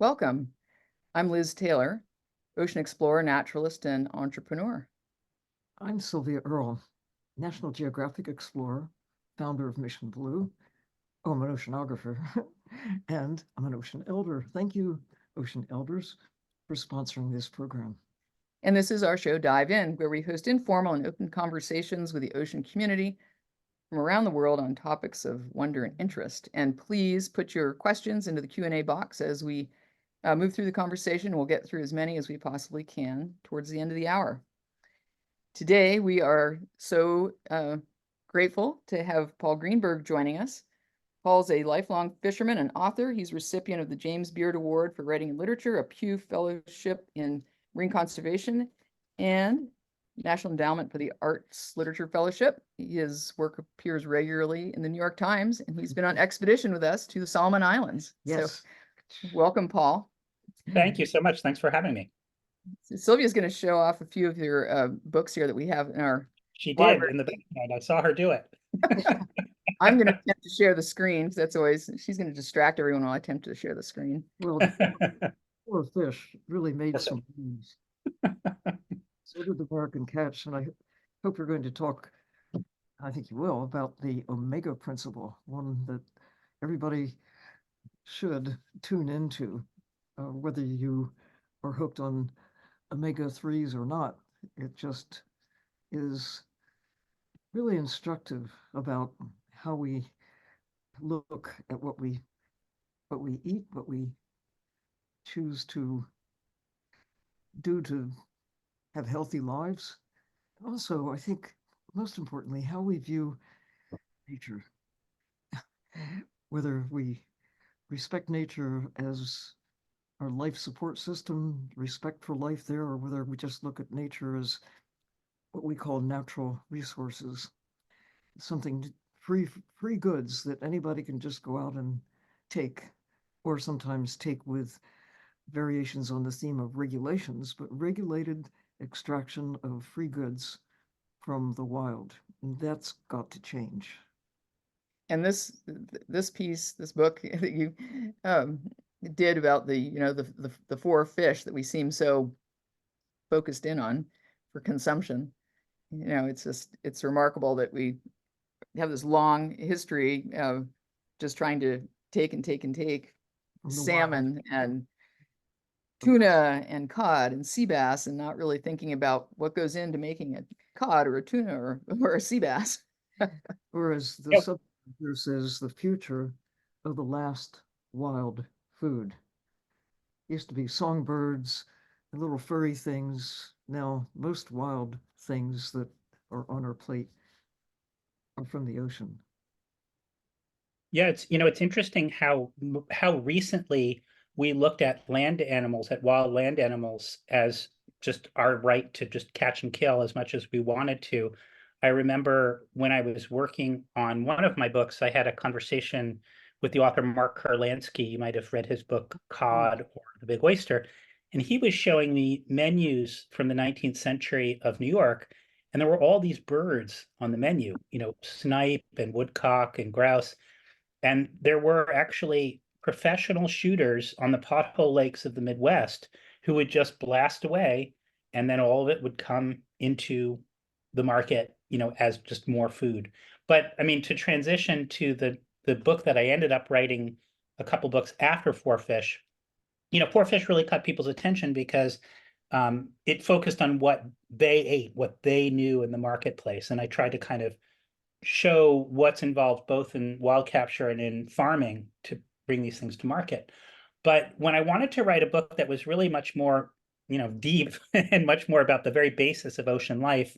Welcome. I'm Liz Taylor, ocean explorer, naturalist, and entrepreneur. I'm Sylvia Earle, National Geographic explorer, founder of Mission Blue. Oh, I'm an oceanographer, and I'm an ocean elder. Thank you, ocean elders, for sponsoring this program. And this is our show, Dive In, where we host informal and open conversations with the ocean community from around the world on topics of wonder and interest. And please put your questions into the Q&A box as we move through the conversation. We'll get through as many as we possibly can towards the end of the hour. Today, we are so grateful to have Paul Greenberg joining us. Paul's a lifelong fisherman and author. He's recipient of the James Beard Award for Writing and Literature, a Pew Fellowship in Marine Conservation, and National Endowment for the Arts Literature Fellowship. His work appears regularly in the New York Times, and he's been on expedition with us to the Solomon Islands. Yes. So welcome, Paul. Thank you so much. Thanks for having me. Sylvia's going to show off a few of your books here that we have in our She did in the background. I saw her do it. I'm going to attempt to share the screen because that's always, she's going to distract everyone while I attempt to share the screen. Well, poor fish really made some moves. So did the American catch, and I hope you're going to talk, I think you will, about the omega principle, one that everybody should tune into, whether you are hooked on omega-3s or not. It just is really instructive about how we look at what we eat, what we choose to do to have healthy lives. Also, I think most importantly, how we view nature, whether we respect nature as our life support system, respect for life there, or whether we just look at nature as what we call natural resources, something free goods that anybody can just go out and take, or sometimes take with variations on the theme of regulations, but regulated extraction of free goods from the wild. And that's got to change. And this book that you did about the four fish that we seem so focused in on for consumption. It's remarkable that we have this long history of just trying to take salmon wild, and tuna and cod and sea bass, and not really thinking about what goes into making a cod or a tuna or a sea bass. Whereas the subtitle says the future of the last wild food. Used to be songbirds and little furry things. Now most wild things that are on our plate are from the ocean. Yeah, it's interesting how recently we looked at wild land animals, as just our right to just catch and kill as much as we wanted to. I remember when I was working on one of my books, I had a conversation with the author Mark Kurlansky. You might have read his book Cod or The Big Oyster, and he was showing me menus from the 19th century of New York, and there were all these birds on the menu, snipe and woodcock and grouse. And there were actually professional shooters on the pothole lakes of the Midwest who would just blast away, and then all of it would come into the market, as just more food. But I mean, to transition to the book that I ended up writing a couple books after Four Fish, Four Fish really caught people's attention because it focused on what they ate, what they knew in the marketplace. And I tried to kind of show what's involved both in wild capture and in farming to bring these things to market. But when I wanted to write a book that was really much more, deep and much more about the very basis of ocean life,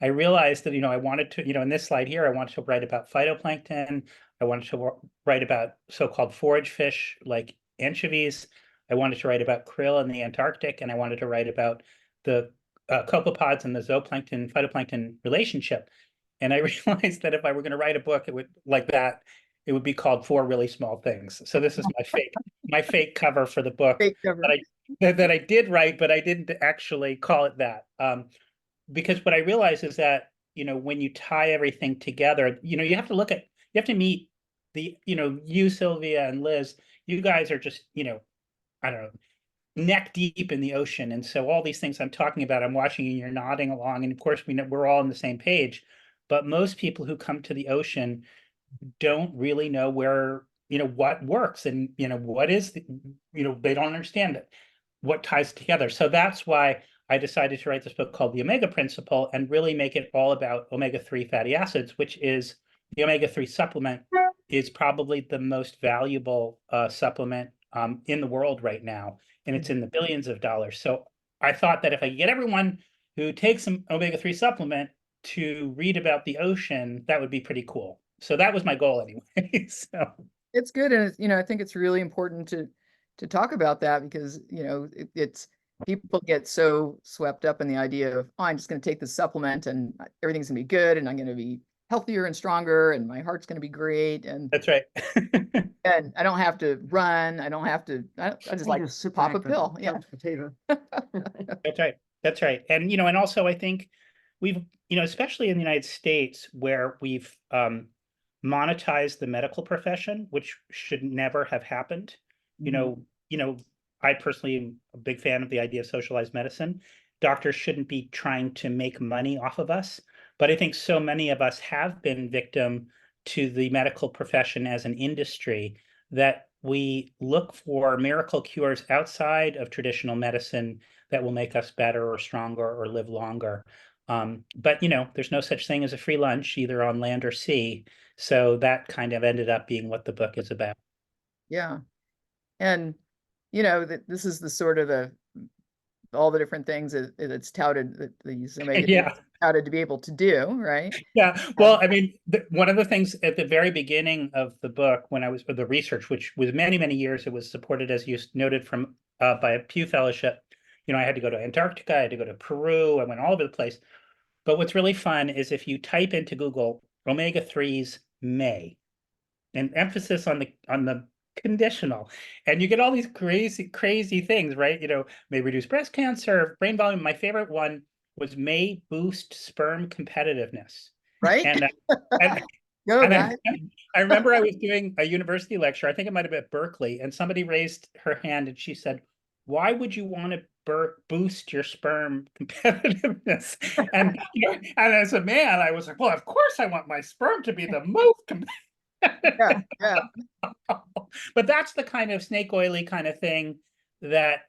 I realized that, I wanted to, in this slide here, I wanted to write about phytoplankton. I wanted to write about so-called forage fish like anchovies. I wanted to write about krill in the Antarctic, and I wanted to write about the copepods and the zooplankton phytoplankton relationship. And I realized that if I were going to write a book, it would be called Four Really Small Things. So this is my fake cover for the book that I did write, but I didn't actually call it that. Because what I realized is that, when you tie everything together, you have to meet you, Sylvia and Liz, you guys are just, I don't know, neck deep in the ocean. And so all these things I'm talking about, I'm watching and you're nodding along. And of course, we're all on the same page. But most people who come to the ocean don't really know where, what works and, what is, they don't understand it, what ties together. So that's why I decided to write this book called The Omega Principle and really make it all about omega-3 fatty acids, which is the omega-3 supplement is probably the most valuable supplement in the world right now. And it's in the billions of dollars. So I thought that if I could get everyone who takes some omega-3 supplement to read about the ocean, that would be pretty cool. So that was my goal anyway. So It's good. And I think it's really important to talk about that because, it's people get so swept up in the idea of, oh, I'm just going to take this supplement and everything's going to be good and I'm going to be healthier and stronger and my heart's going to be great. And that's right. and I don't have to run. I don't have to, I just like sit pop a back and pill. Yeah. couch potato. That's right. That's right. And, and also I think we've, especially in the United States where we've monetized the medical profession, which should never have happened. I personally am a big fan of the idea of socialized medicine. Doctors shouldn't be trying to make money off of us. But I think so many of us have been victim to the medical profession as an industry that we look for miracle cures outside of traditional medicine that will make us better or stronger or live longer. But there's no such thing as a free lunch either on land or sea. So that kind of ended up being what the book is about. Yeah. And, this is the sort of all the different things that it's touted that these omega touted to be able to do, right? Yeah. Well, I mean, one of the things at the very beginning of the book, when I was the research, which was many, many years, it was supported, as you noted, from by a Pew Fellowship. I had to go to Antarctica, I had to go to Peru, I went all over the place. But what's really fun is if you type into Google omega-3s may, and emphasis on the conditional, and you get all these crazy things, right? May reduce breast cancer, brain volume. My favorite one was may boost sperm competitiveness. Right. And I remember I was doing a university lecture, I think it might have been at Berkeley, and somebody raised her hand and she said, why would you want to boost your sperm competitiveness? And as a man, I was like, well, of course I want my sperm to be the most competitive. Yeah. But that's the kind of snake oily kind of thing that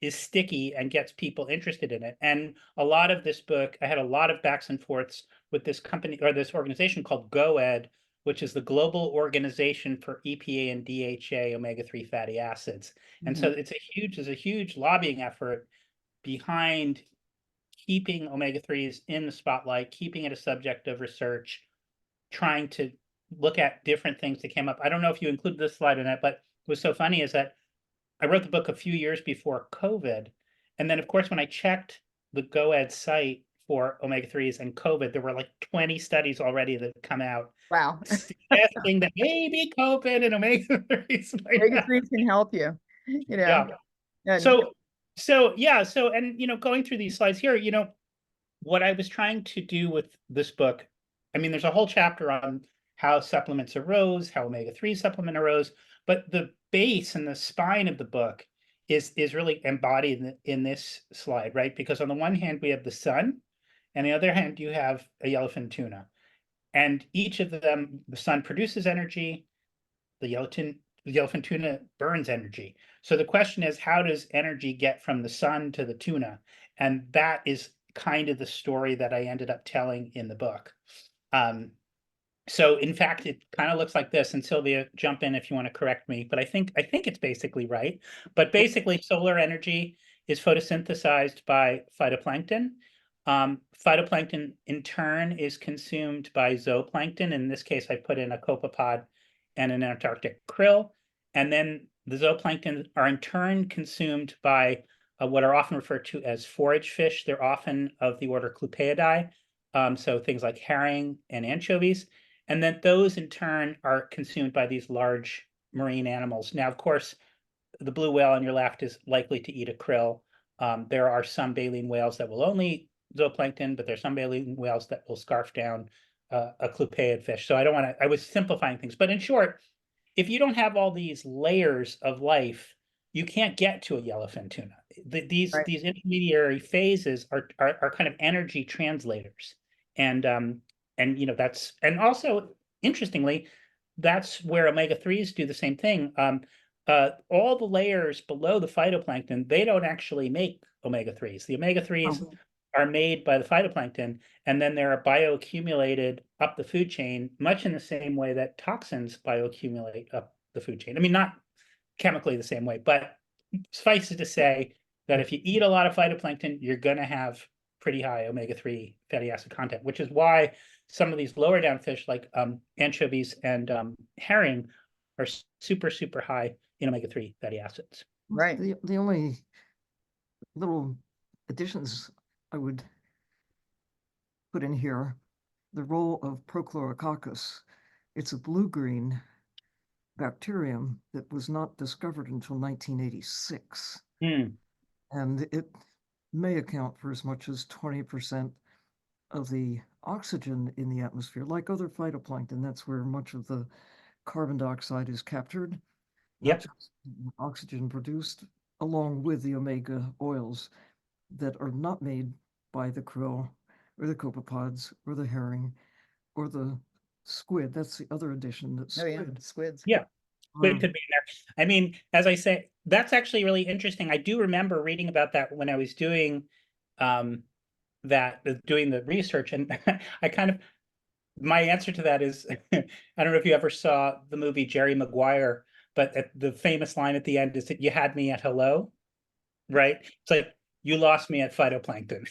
is sticky and gets people interested in it. And a lot of this book, I had a lot of backs and forths with this company or this organization called GOED, which is the Global Organization for EPA and DHA omega-3 fatty acids. And so there's a huge lobbying effort behind keeping omega-3s in the spotlight, keeping it a subject of research, trying to look at different things that came up. I don't know if you included this slide in it, but what was so funny is that I wrote the book a few years before COVID. And then, of course, when I checked the GOED site for omega-3s and COVID, there were like 20 studies already that had come out. Wow. Suggesting that maybe COVID and omega-3s omega-3s can help you. Yeah. And And going through these slides here, what I was trying to do with this book, I mean, there's a whole chapter on how supplements arose, how omega-3 supplement arose, but the base and the spine of the book is really embodied in this slide, right? Because on the one hand, we have the sun, and on the other hand, you have a yellowfin tuna. And each of them, the sun produces energy, the yellowfin tuna burns energy. So the question is, how does energy get from the sun to the tuna? And that is kind of the story that I ended up telling in the book. So in fact, it kind of looks like this, and Sylvia, jump in if you want to correct me, but I think it's basically right. But basically, solar energy is photosynthesized by phytoplankton. Phytoplankton in turn is consumed by zooplankton. In this case, I put in a copepod and an Antarctic krill. And then the zooplankton are in turn consumed by what are often referred to as forage fish. They're often of the order Clupeidae, so things like herring and anchovies. And then those in turn are consumed by these large marine animals. Now, of course, the blue whale on your left is likely to eat a krill. There are some baleen whales that will only eat zooplankton, but there's some baleen whales that will scarf down a clupeid fish. So I was simplifying things. But in short, if you don't have all these layers of life you can't get to a yellowfin tuna. These Right. intermediary phases are kind of energy translators, and that's, and also interestingly, that's where omega-3s do the same thing. All the layers below the phytoplankton, they don't actually make omega-3s. The omega-3s are made by the phytoplankton, and then they're bioaccumulated up the food chain, much in the same way that toxins bioaccumulate up the food chain. I mean, not chemically the same way, but suffice it to say that if you eat a lot of phytoplankton, you're going to have pretty high omega-3 fatty acid content, which is why some of these lower down fish like anchovies and herring are super, super high in omega-3 fatty acids. Right. The only little additions I would put in here, the role of Prochlorococcus. It's a blue-green bacterium that was not discovered until 1986. And it may account for as much as 20% of the oxygen in the atmosphere. Like other phytoplankton, that's where much of the carbon dioxide is captured. Yep. Oxygen produced along with the omega oils that are not made by the krill or the copepods or the herring or the squid. That's the other addition. That Oh yeah, squid. squids. Yeah. Squid could be in there. I mean, as I say, that's actually really interesting. I do remember reading about that when I was doing doing the research, and I kind of, my answer to that is I don't know if you ever saw the movie Jerry Maguire, but the famous line at the end is that you had me at hello, right? It's like you lost me at phytoplankton.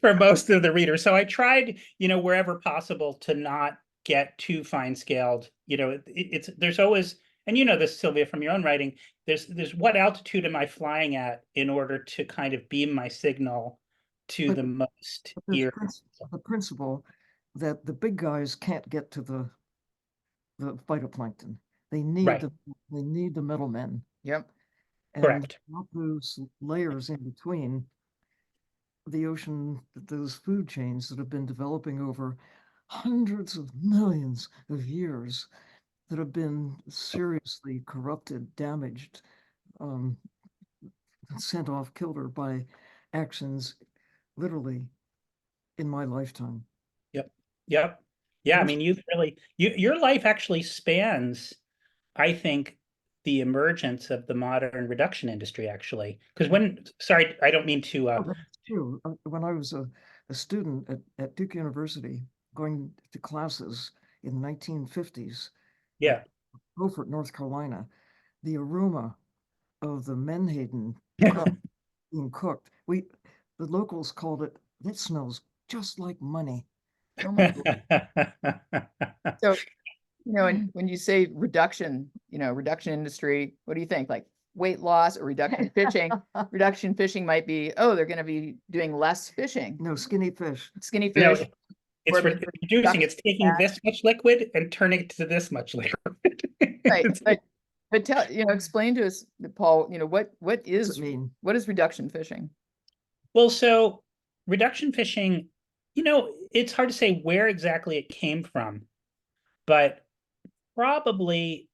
For most of the readers. So I tried, wherever possible to not get too fine scaled. It's there's always, and this, Sylvia, from your own writing, there's what altitude am I flying at in order to kind of beam my signal to the most ear. The principle that the big guys can't get to the phytoplankton. They need the middlemen. Yep. And correct. not those layers in between the ocean, those food chains that have been developing over hundreds of millions of years, that have been seriously corrupted, damaged, sent off kilter by actions literally in my lifetime. Yep. Yeah, I mean, your life actually spans, I think, the emergence of the modern reduction industry, actually. Because sorry, I don't mean to. That's true. When I was a student at Duke University, going to classes in the 1950s, Yeah. Beaufort, North Carolina, the aroma of the menhaden being cooked, the locals called it, "That smells just like money." Oh my God. So, when you say reduction, reduction industry, what do you think? Like weight loss or reduction fishing? Reduction fishing might be, they're going to be doing less fishing. No, skinny fish. Skinny No, fish. it's reducing. It's taking this much liquid and turning it to this much liquid. Right. But tell, explain to us, Paul, what does it mean? what is reduction fishing? Well, so reduction fishing, it's hard to say where exactly it came from, but probably,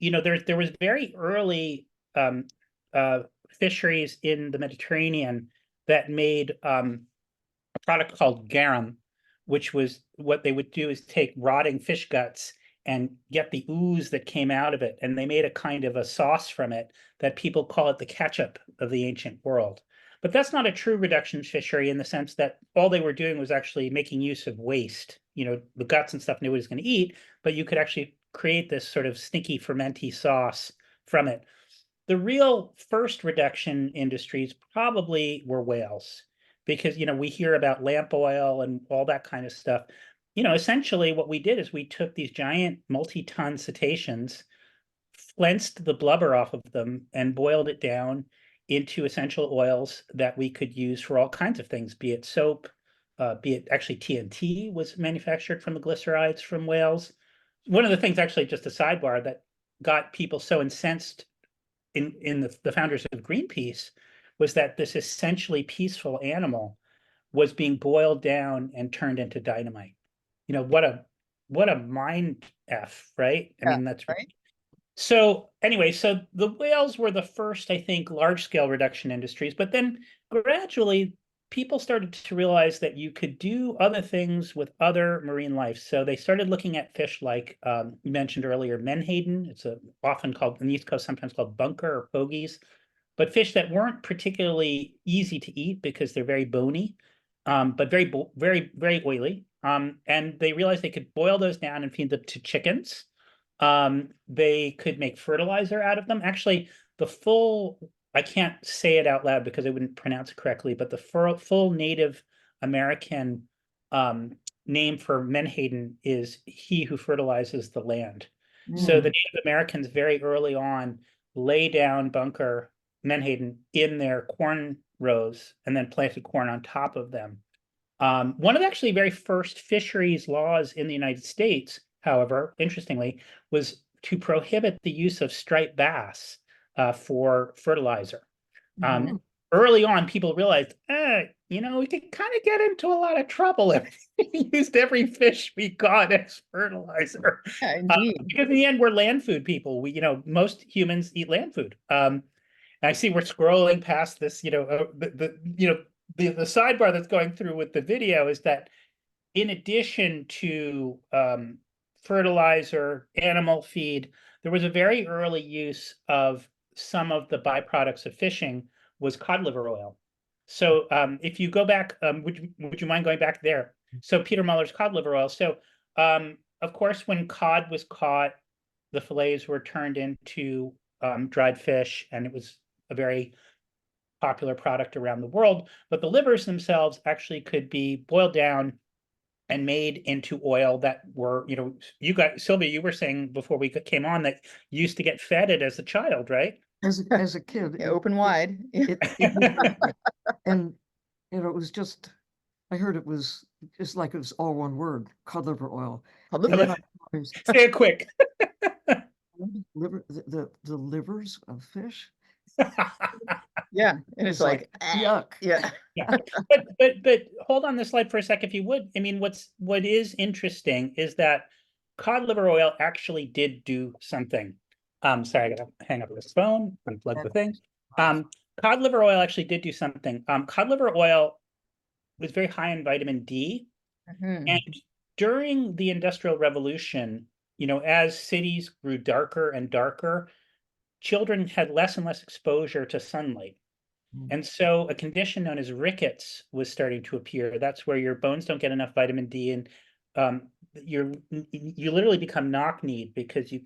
there was very early fisheries in the Mediterranean that made a product called garum, which was what they would do is take rotting fish guts and get the ooze that came out of it, and they made a kind of a sauce from it that people call it the ketchup of the ancient world. But that's not a true reduction fishery in the sense that all they were doing was actually making use of waste, the guts and stuff nobody's going to eat, but you could actually create this sort of stinky fermenty sauce from it. The real first reduction industries probably were whales, because we hear about lamp oil and all that kind of stuff. Essentially what we did is we took these giant multi-ton cetaceans, flensed the blubber off of them, and boiled it down into essential oils that we could use for all kinds of things, be it soap, be it actually TNT was manufactured from the glycerides from whales. One of the things, actually, just a sidebar, that got people so incensed in the founders of Greenpeace was that this essentially peaceful animal was being boiled down and turned into dynamite. What a mind F, right? I mean, that's right. So anyway, so the whales were the first, I think, large-scale reduction industries, but then gradually people started to realize that you could do other things with other marine life. So they started looking at fish like you mentioned earlier, menhaden. It's often called on the East Coast, sometimes called bunker or pogies, but fish that weren't particularly easy to eat because they're very bony, but very oily. And they realized they could boil those down and feed them to chickens. They could make fertilizer out of them. Actually, I can't say it out loud because I wouldn't pronounce it correctly, but the full Native American name for menhaden is he who fertilizes the land. So the Native Americans very early on lay down bunker menhaden in their corn rows and then planted corn on top of them. One of the actually very first fisheries laws in the United States, however, interestingly, was to prohibit the use of striped bass for fertilizer. Early on, people realized, we could kind of get into a lot of trouble if we used every fish we got as fertilizer. Yeah, indeed. Because in the end, we're land food people. Most humans eat land food. I see we're scrolling past this, the sidebar that's going through with the video is that in addition to fertilizer, animal feed, there was a very early use of some of the byproducts of fishing was cod liver oil. So if you go back, would you mind going back there? So Peter Muller's cod liver oil. So of course, when cod was caught, the fillets were turned into dried fish, and it was a very popular product around the world. But the livers themselves actually could be boiled down and made into oil that were, Sylvia, you were saying before we came on that you used to get fed it as a child, right? As a kid. Yeah, open wide. And, it was just, I heard it was just like it was all one word, cod liver oil. Cod And liver- then I realized Say it quick. the livers of fish. Yeah, and it's like, yuck. yeah. Yeah, but hold on this slide for a sec, if you would. I mean, what is interesting is that cod liver oil actually did do something. Sorry, I gotta hang up this phone, unplug the thing. Cod liver oil actually did do something. Cod liver oil was very high in vitamin D, and during the Industrial Revolution, as cities grew darker and darker, children had less and less exposure to sunlight. And so a condition known as rickets was starting to appear. That's where your bones don't get enough vitamin D, and you literally become knock-kneed because you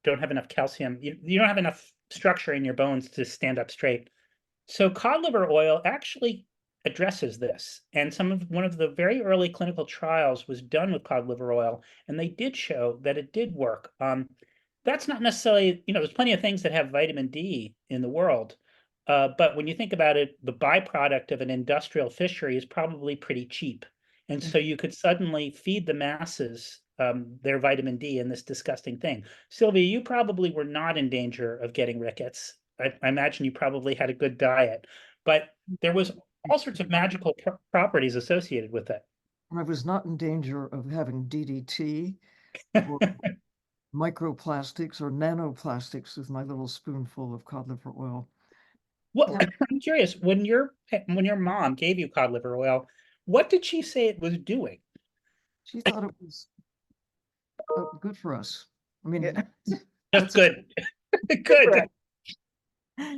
don't have enough calcium. You don't have enough structure in your bones to stand up straight. So cod liver oil actually addresses this. And one of the very early clinical trials was done with cod liver oil, and they did show that it did work. That's not necessarily, there's plenty of things that have vitamin D in the world. But when you think about it, the byproduct of an industrial fishery is probably pretty cheap. And so you could suddenly feed the masses their vitamin D in this disgusting thing. Sylvia, you probably were not in danger of getting rickets. I imagine you probably had a good diet, but there was all sorts of magical properties associated with it. I was not in danger of having DDT or microplastics or nanoplastics with my little spoonful of cod liver oil. Well, I'm curious, when your mom gave you cod liver oil, what did she say it was doing? She thought it was good for us. I mean, Yeah. Just good. Good.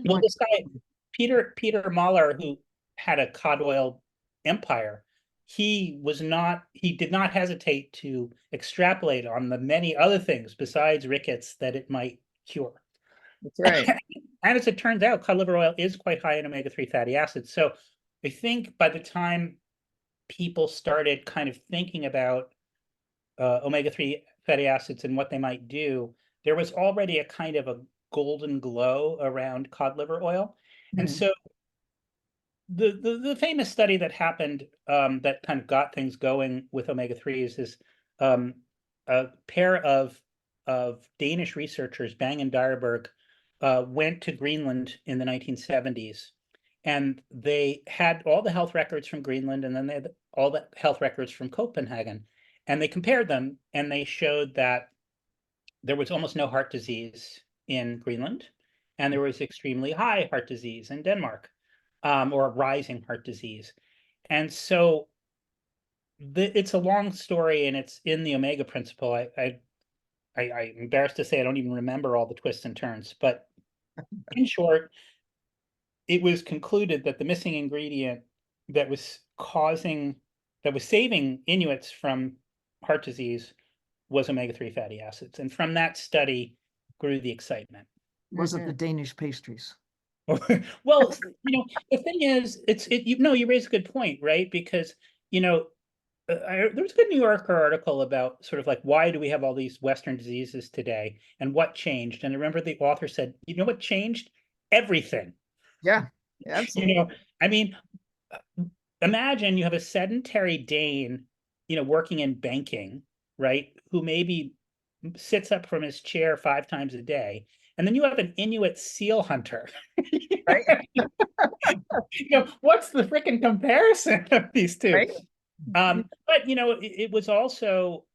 Well, this guy, Peter Muller, who had a cod oil empire, he did not hesitate to extrapolate on the many other things besides rickets that it might cure. That's right. And as it turns out, cod liver oil is quite high in omega-3 fatty acids. So I think by the time people started kind of thinking about omega-3 fatty acids and what they might do, there was already a kind of a golden glow around cod liver oil. And so the famous study that happened that kind of got things going with omega-3s is a pair of Danish researchers, Bang and Dyerberg, went to Greenland in the 1970s, and they had all the health records from Greenland, and then they had all the health records from Copenhagen, and they compared them, and they showed that there was almost no heart disease in Greenland, and there was extremely high heart disease in Denmark, or rising heart disease. And so it's a long story, and it's in the omega principle. I'm embarrassed to say I don't even remember all the twists and turns, but in short, it was concluded that the missing ingredient that was saving Inuits from heart disease was omega-3 fatty acids. And from that study grew the excitement. Was it the Danish pastries? Well, the thing is, you raise a good point, right? Because, there was a good New Yorker article about sort of like, why do we have all these Western diseases today and what changed? And I remember the author said, you know what changed? Everything. Yeah, absolutely. I mean, imagine you have a sedentary Dane, working in banking, right? Who maybe sits up from his chair 5 times a day. And then you have an Inuit seal hunter. Right. What's the freaking comparison of these two? Right. But it was also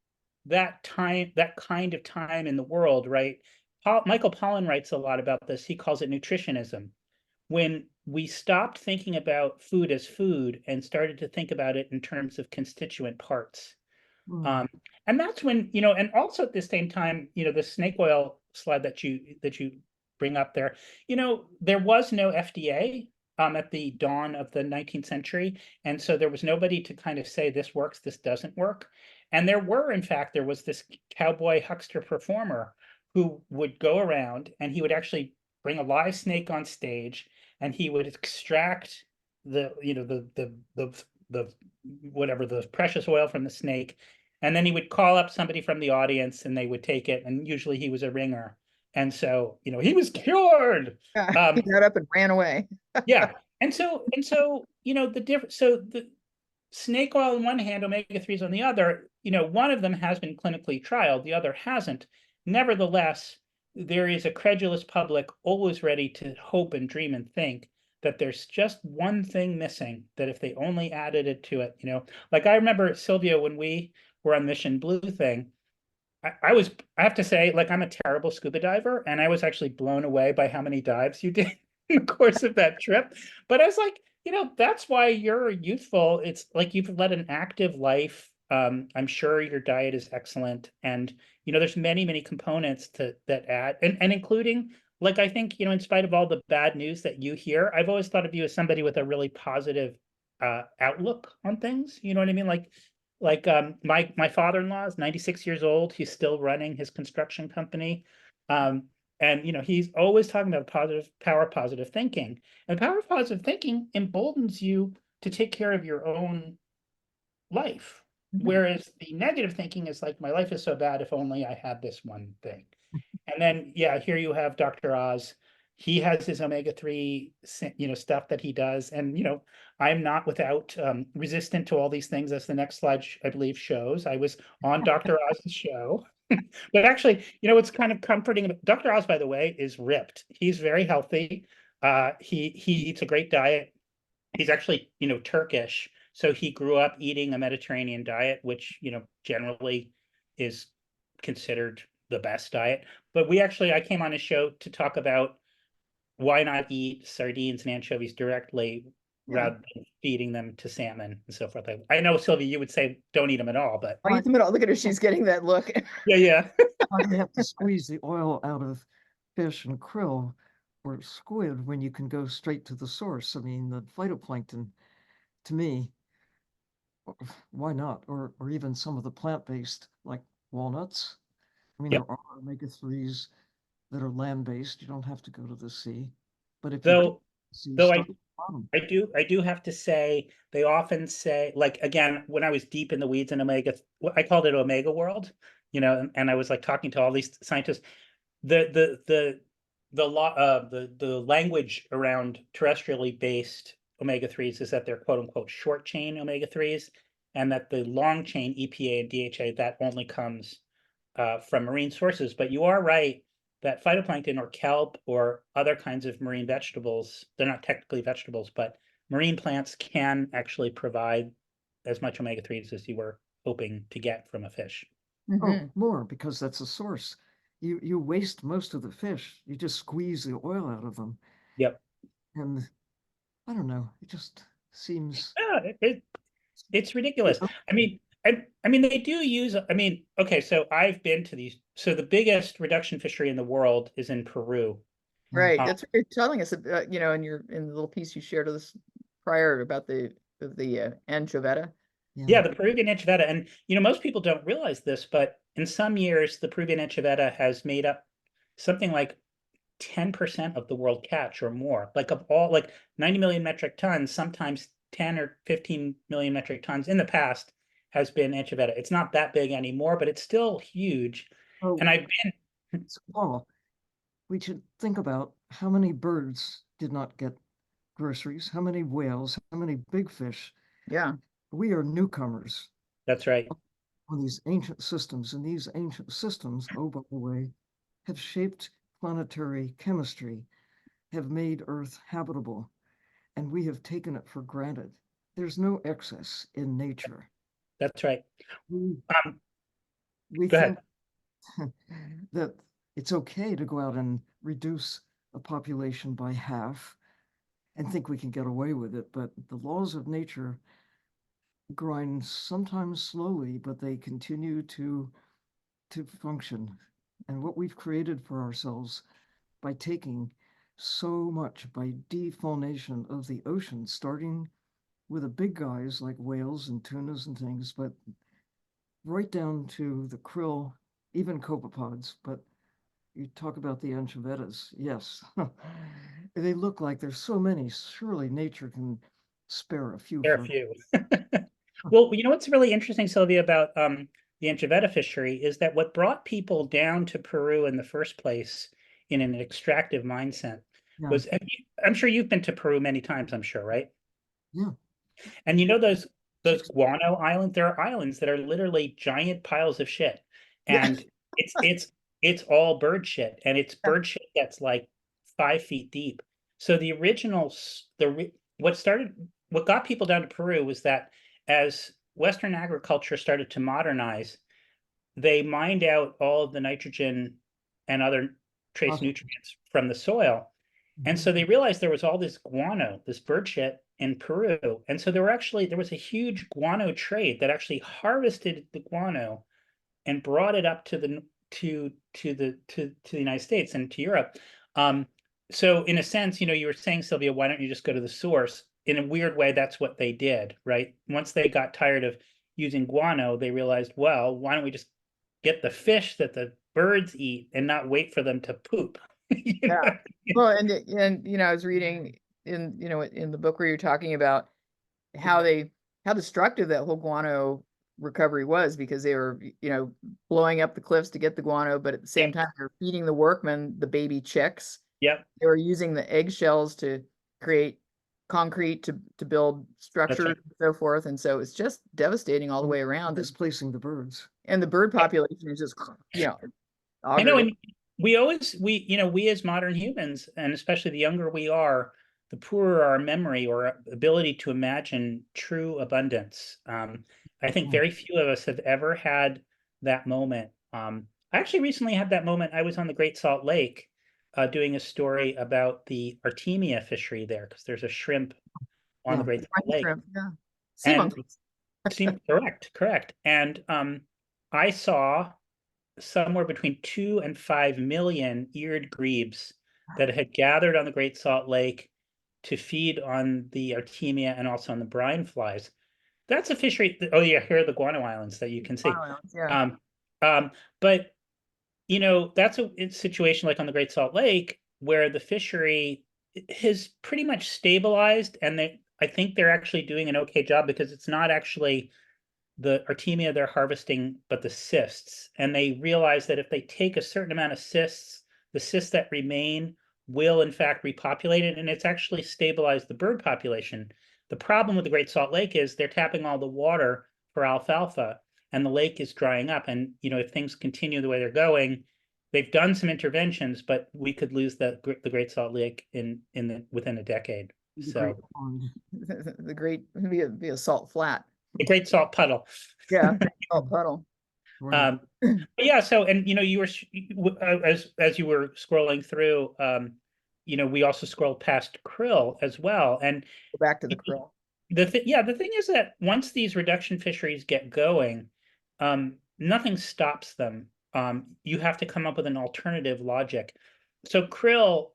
that kind of time in the world, right? Michael Pollan writes a lot about this. He calls it nutritionism. When we stopped thinking about food as food and started to think about it in terms of constituent parts. And that's when, and also at the same time, the snake oil slide that you bring up there, there was no FDA at the dawn of the 19th century. And so there was nobody to kind of say this works, this doesn't work. And there was this cowboy huckster performer who would go around and he would actually bring a live snake on stage and he would extract the whatever, the precious oil from the snake. And then he would call up somebody from the audience and they would take it. And usually he was a ringer. And so, he was cured. He got up and ran away. Yeah. And so, the snake oil on one hand, omega-3s on the other, one of them has been clinically trialed, the other hasn't. Nevertheless, there is a credulous public always ready to hope and dream and think that there's just one thing missing, that if they only added it to it, like I remember, Sylvia, when we were on Mission Blue thing, I have to say, like, I'm a terrible scuba diver, and I was actually blown away by how many dives you did in the course of that trip. But I was like, that's why you're youthful. It's like you've led an active life. I'm sure your diet is excellent, and there's many, many components that add, and including, like, I think, in spite of all the bad news that you hear, I've always thought of you as somebody with a really positive outlook on things. You know what I mean? Like my father-in-law is 96 years old. He's still running his construction company. And he's always talking about power of positive thinking. And the power of positive thinking emboldens you to take care of your own life. Whereas the negative thinking is like, my life is so bad, if only I had this one thing. And then, here you have Dr. Oz. He has his omega-3, stuff that he does. And, I'm not without resistant to all these things, as the next slide, I believe, shows. I was on Dr. Oz's show. But actually, it's kind of comforting. Dr. Oz, by the way, is ripped. He's very healthy. He eats a great diet. He's actually, Turkish. So he grew up eating a Mediterranean diet, which, generally is considered the best diet. But I came on his show to talk about why not eat sardines and anchovies directly rather than feeding them to salmon and so forth. I know, Sylvia, you would say don't eat them at all, but I eat them at all. Look at her; she's getting that look. yeah. You have to squeeze the oil out of fish and krill or squid when you can go straight to the source. I mean, the phytoplankton, to me, why not? Or even some of the plant-based, like walnuts. I mean, there are omega-3s that are land-based. You don't have to go to the sea. But if you I do have to say, they often say, like, again, when I was deep in the weeds in omega, I called it Omega World, and I was like talking to all these scientists. The language around terrestrially based omega-3s is that they're quote unquote short chain omega-3s, and that the long chain EPA and DHA, that only comes from marine sources. But you are right that phytoplankton or kelp or other kinds of marine vegetables, they're not technically vegetables, but marine plants can actually provide as much omega-3s as you were hoping to get from a fish. Oh, more, because that's a source. you waste most of the fish. You just squeeze the oil out of them. Yep. And I don't know, it just seems. Yeah, it's ridiculous. I mean, they do use, I mean, okay, so I've been to these. So the biggest reduction fishery in the world is in Peru. Right. Uh, That's what you're telling us, you know, in the little piece you shared with us prior about the anchoveta. yeah, the Peruvian anchoveta. And, most people don't realize this, but in some years, the Peruvian anchoveta has made up something like 10% of the world catch or more. Like of all, like 90 million metric tons, sometimes 10 or 15 million metric tons in the past has been anchoveta. It's not that big anymore, but it's still huge. Oh, And I've been, so Paul, we should think about how many birds did not get groceries, how many whales, how many big fish. Yeah. We are newcomers that's right. on these ancient systems, and these ancient systems, oh, by the way, have shaped planetary chemistry, have made Earth habitable, and we have taken it for granted. There's no excess in nature. That's right. We, Um, we go ahead. think that it's okay to go out and reduce a population by half and think we can get away with it, but the laws of nature grind sometimes slowly, but they continue to function. And what we've created for ourselves by taking so much, by defaunation of the ocean, starting with the big guys like whales and tunas and things, but right down to the krill, even copepods. But you talk about the anchovetas, yes. They look like there's so many. Surely nature can spare a few There are for. a few. Well, what's really interesting, Sylvia, about the anchoveta fishery is that what brought people down to Peru in the first place in an extractive mindset Yeah, was, I'm sure you've been to Peru many times, I'm sure, right? yeah. And those guano islands, there are islands that are literally giant piles of shit. Yeah. And it's all bird shit, and it's bird shit that's like 5 feet deep. So the original what got people down to Peru was that as Western agriculture started to modernize, they mined out all of the nitrogen and other trace nutrients from the soil. And so they realized there was all this guano, this bird shit in Peru. And so there was a huge guano trade that actually harvested the guano and brought it up to the United States and to Europe. So in a sense, you were saying, Sylvia, why don't you just go to the source? In a weird way, that's what they did, right? Once they got tired of using guano, they realized, well, why don't we just get the fish that the birds eat and not wait for them to poop? Yeah. Well, and I was reading in the book where you're talking about how destructive that whole guano recovery was, because they were blowing up the cliffs to get the guano, but at the same time they're feeding the workmen the baby chicks. Yep. They were using the eggshells to create concrete to build structures right. and so forth, and so it's just devastating all the way around. Displacing the birds. And the bird population is just I know, and we as modern humans, and especially the younger we are, the poorer our memory or ability to imagine true abundance. I think very few of us have ever had that moment. I actually recently had that moment. I was on the Great Salt Lake doing a story about the Artemia fishery there, because there's a shrimp on the Great Salt Lake. Shrimp, yeah. Sea monkeys. Correct. And I saw somewhere between 2 and 5 million eared grebes that had gathered on the Great Salt Lake to feed on the Artemia and also on the brine flies. That's a fishery. Oh yeah, here are the guano islands that you can see. Yeah. But that's a situation like on the Great Salt Lake where the fishery has pretty much stabilized, and I think they're actually doing an okay job, because it's not actually the Artemia they're harvesting, but the cysts. And they realize that if they take a certain amount of cysts, the cysts that remain will in fact repopulate it, and it's actually stabilized the bird population. The problem with the Great Salt Lake is they're tapping all the water for alfalfa, and the lake is drying up. And if things continue the way they're going, they've done some interventions, but we could lose the Great Salt Lake within a decade. So the great be a salt flat. the Great Salt Puddle. Yeah, salt puddle. Right. But yeah, so, and you were as you were scrolling through, we also scrolled past krill as well. And Go back to the krill. the thing is that once these reduction fisheries get going, nothing stops them. You have to come up with an alternative logic. So krill,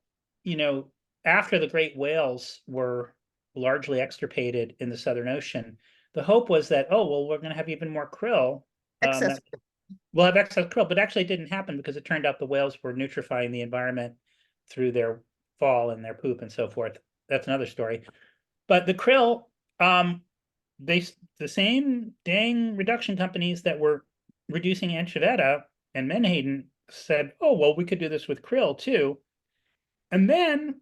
after the great whales were largely extirpated in the Southern Ocean, the hope was that, oh, well, we're going to have even more krill. Excess. We'll have excess krill, but actually it didn't happen because it turned out the whales were nutrifying the environment through their fall and their poop and so forth. That's another story. But the krill, the same dang reduction companies that were reducing anchoveta and menhaden said, oh, well, we could do this with krill too. And then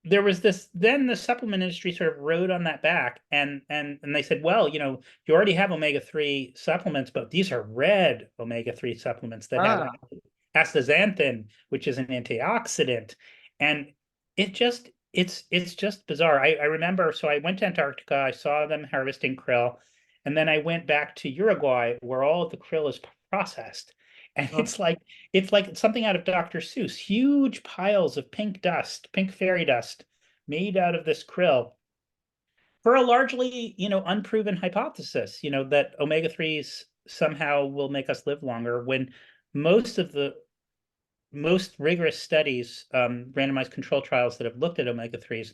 there was then the supplement industry sort of rode on that back, and they said, well, you already have omega-3 supplements, but these are red omega-3 supplements that have astaxanthin, which is an antioxidant. And it's just bizarre. I remember, so I went to Antarctica, I saw them harvesting krill, and then I went back to Uruguay where all of the krill is processed. And it's like something out of Dr. Seuss, huge piles of pink dust, pink fairy dust made out of this krill for a largely, unproven hypothesis, that omega-3s somehow will make us live longer, when most rigorous studies, randomized control trials that have looked at omega-3s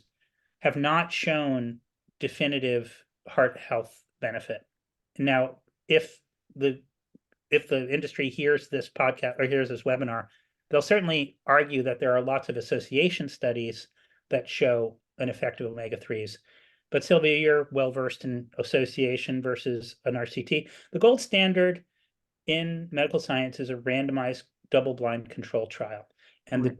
have not shown definitive heart health benefit. Now, if the industry hears this podcast or hears this webinar, they'll certainly argue that there are lots of association studies that show an effect of omega-3s. But Sylvia, you're well-versed in association versus an RCT. The gold standard in medical science is a randomized double-blind control trial. And the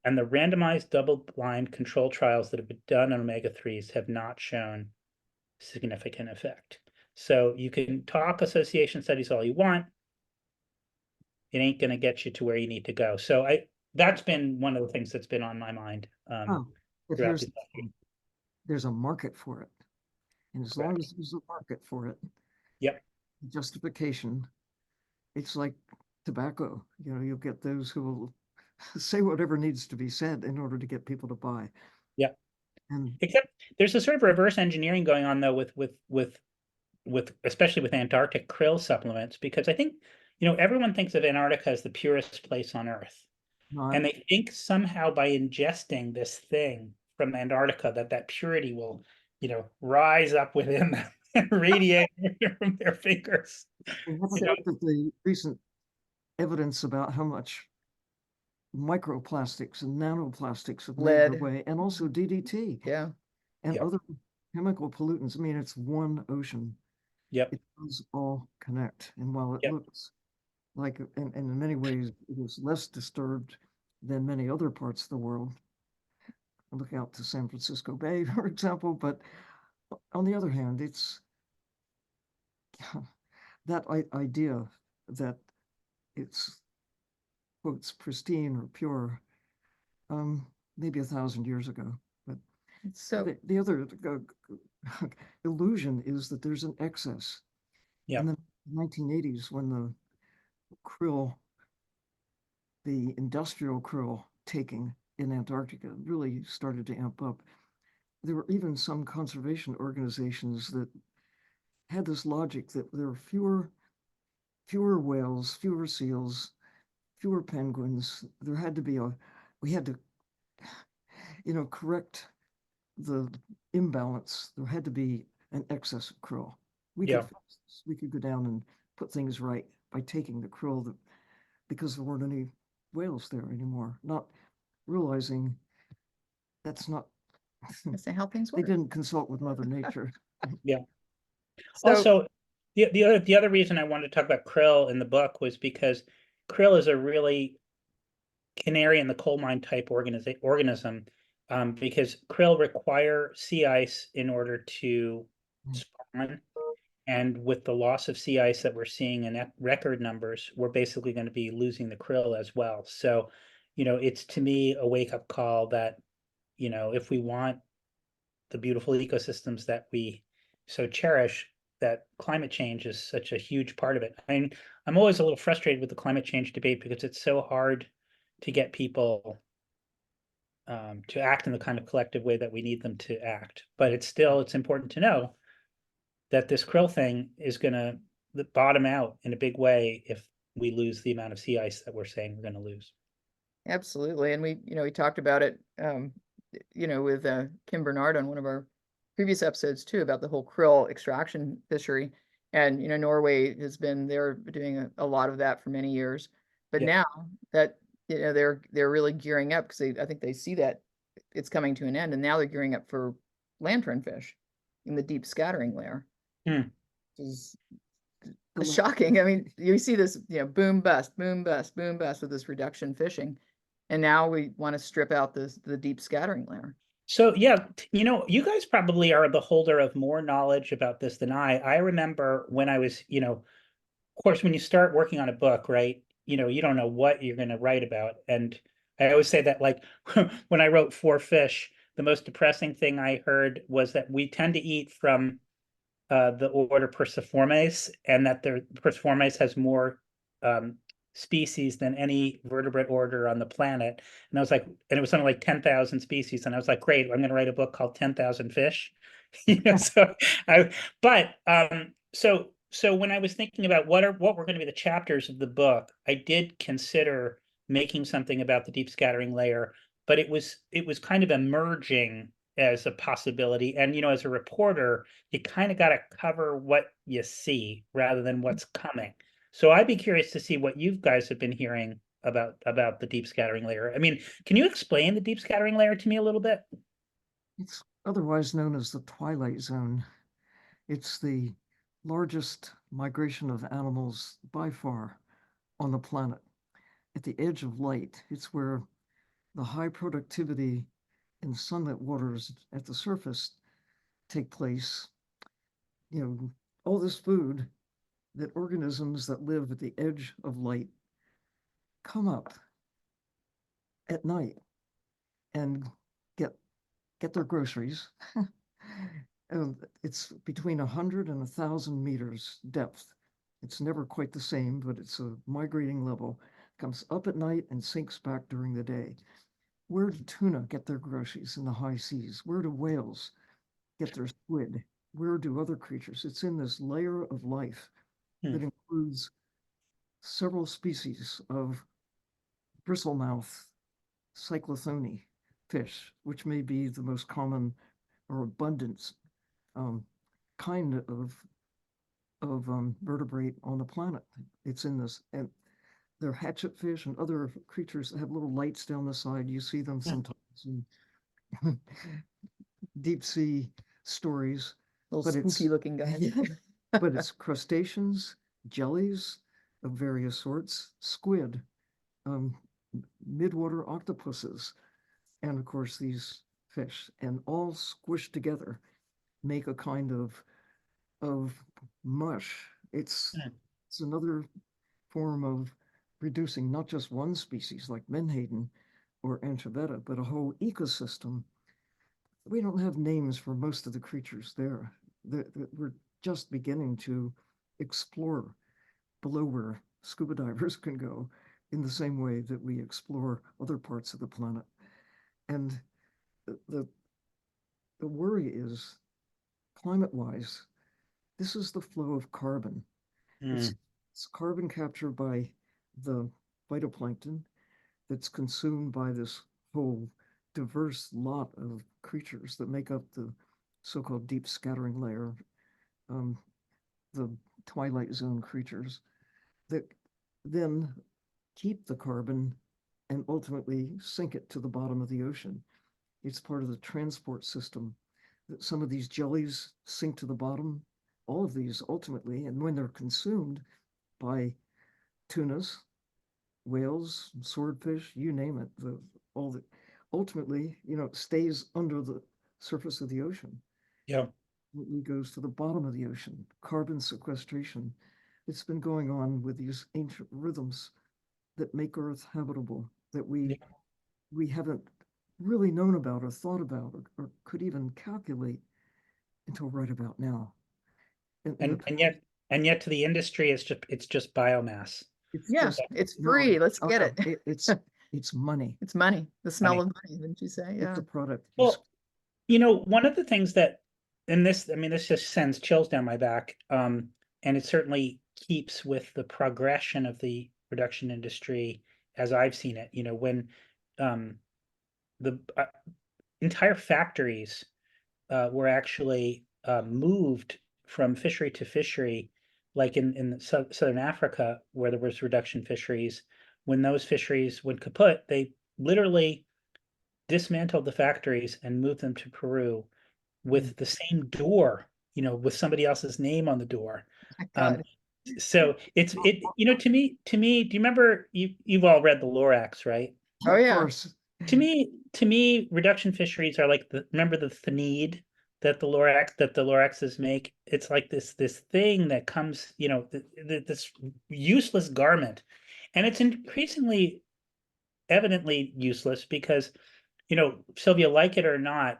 randomized double-blind control trials that have been done on omega-3s have not shown significant effect. So you can talk association studies all you want. It ain't going to get you to where you need to go. So that's been one of the things that's been on my mind. But there's a market for it. And as long as there's a market for it, yep, justification, it's like tobacco. You'll get those who will say whatever needs to be said in order to get people to buy. Yeah. And except there's a sort of reverse engineering going on though with especially with Antarctic krill supplements, because I think everyone thinks of Antarctica as the purest place on Earth. And they think somehow by ingesting this thing from Antarctica that purity will, rise up within them and radiate from their fingers. And let's look at the recent evidence about how much microplastics and nanoplastics have made their way, and also DDT. Yeah. And other chemical pollutants. I mean, it's one ocean. Yep. It does all connect. And while it looks like, and in many ways, it is less disturbed than many other parts of the world. Look out to San Francisco Bay, for example. But on the other hand, it's that idea that it's, quotes, pristine or pure, maybe 1,000 years ago. But so the other illusion is that there's an excess. In the 1980s, when the industrial krill taking in Antarctica really started to amp up, there were even some conservation organizations that had this logic that there were fewer whales, fewer seals, fewer penguins. We had to correct the imbalance. There had to be an excess of krill. We could go down and put things right by taking the krill because there weren't any whales there anymore, not realizing that's not how things work. They didn't consult with Mother Nature. Yeah. Also, the other reason I wanted to talk about krill in the book was because krill is a really canary in the coal mine type organism, because krill require sea ice in order to spawn. And with the loss of sea ice that we're seeing in record numbers, we're basically going to be losing the krill as well. So, it's to me a wake-up call that, if we want the beautiful ecosystems that we so cherish, that climate change is such a huge part of it. I mean, I'm always a little frustrated with the climate change debate because it's so hard to get people to act in the kind of collective way that we need them to act. But it's important to know that this krill thing is going to bottom out in a big way if we lose the amount of sea ice that we're saying we're going to lose. Absolutely. And we talked about it, with Kim Bernard on one of our previous episodes too, about the whole krill extraction fishery. And, Norway has been, they're doing a lot of that for many years. But Yeah. now that, they're really gearing up because I think they see that it's coming to an end. And now they're gearing up for lantern fish in the deep scattering layer. Hmm. Which is The la- shocking. I mean, you see this, boom, bust, boom, bust, boom, bust with this reduction fishing. And now we want to strip out the deep scattering layer. So yeah, you guys probably are the holder of more knowledge about this than I. I remember when I was, of course, when you start working on a book, right? You don't know what you're going to write about. And I always say that, like, when I wrote For Fish, the most depressing thing I heard was that we tend to eat from the order Perciformes, and that the Perciformes has more species than any vertebrate order on the planet. And I was like, and it was something like 10,000 species. And I was like, great, I'm going to write a book called 10,000 Fish. So so when I was thinking about what were going to be the chapters of the book, I did consider making something about the deep scattering layer, but it was kind of emerging as a possibility. And as a reporter, you kind of got to cover what you see rather than what's coming. So I'd be curious to see what you guys have been hearing about the deep scattering layer. I mean, can you explain the deep scattering layer to me a little bit? It's otherwise known as the twilight zone. It's the largest migration of animals by far on the planet. At the edge of light, it's where the high productivity in sunlit waters at the surface take place. All this food that organisms that live at the edge of light come up at night and get their groceries. It's between 100 and 1,000 meters depth. It's never quite the same, but it's a migrating level. Comes up at night and sinks back during the day. Where do tuna get their groceries in the high seas? Where do whales get their squid? Where do other creatures? It's in this layer of life that includes several species of bristlemouth cyclothony fish, which may be the most common or abundant kind of vertebrate on the planet. It's in this, and they're hatchetfish and other creatures that have little lights down the side. You see them sometimes in deep sea stories. Little spooky looking guys. But it's crustaceans, jellies of various sorts, squid, midwater octopuses, and of course these fish, and all squished together make a kind of mush. It's another form of reducing not just one species like menhaden or anchoveta, but a whole ecosystem. We don't have names for most of the creatures there. We're just beginning to explore below where scuba divers can go in the same way that we explore other parts of the planet. And the worry is, climate-wise, this is the flow of carbon. It's carbon captured by the phytoplankton that's consumed by this whole diverse lot of creatures that make up the so-called deep scattering layer, the twilight zone creatures that then keep the carbon and ultimately sink it to the bottom of the ocean. It's part of the transport system. That some of these jellies sink to the bottom, all of these ultimately, and when they're consumed by tunas, whales, swordfish, you name it, ultimately, stays under the surface of the ocean. Yeah. It goes to the bottom of the ocean. Carbon sequestration. It's been going on with these ancient rhythms that make Earth habitable, that we haven't really known about or thought about or could even calculate until right about now. And yet to the industry, it's just biomass. It's Yeah, just it's no, free. Let's get no, it. it's money. It's money. The smell Money. of money, didn't you say? Yeah. It's a product. Well, one of the things that, and this, I mean, this just sends chills down my back, and it certainly keeps with the progression of the production industry as I've seen it. When the entire factories were actually moved from fishery to fishery, like in Southern Africa, where there was reduction fisheries. When those fisheries went kaput, they literally dismantled the factories and moved them to Peru with the same door, with somebody else's name on the door. My Um, God. so to me, do you remember you've all read the Lorax, right? Oh, Of yeah. course. To me, reduction fisheries are like remember the thanid that the Loraxes make? It's like this thing that comes, this useless garment. And it's increasingly evidently useless because, Sylvia, like it or not,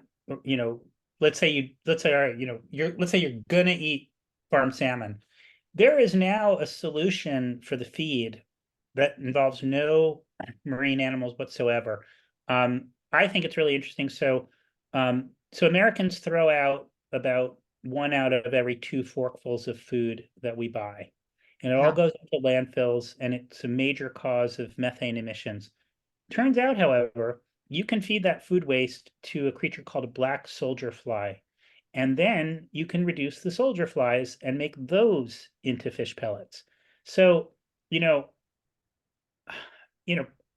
let's say all right, let's say you're gonna eat farm salmon. There is now a solution for the feed that involves no marine animals whatsoever. I think it's really interesting. So Americans throw out about 1 out of every 2 forkfuls of food that we buy, and it all Yeah. goes into landfills, and it's a major cause of methane emissions. Turns out, however, you can feed that food waste to a creature called a black soldier fly, and then you can reduce the soldier flies and make those into fish pellets. So, you know,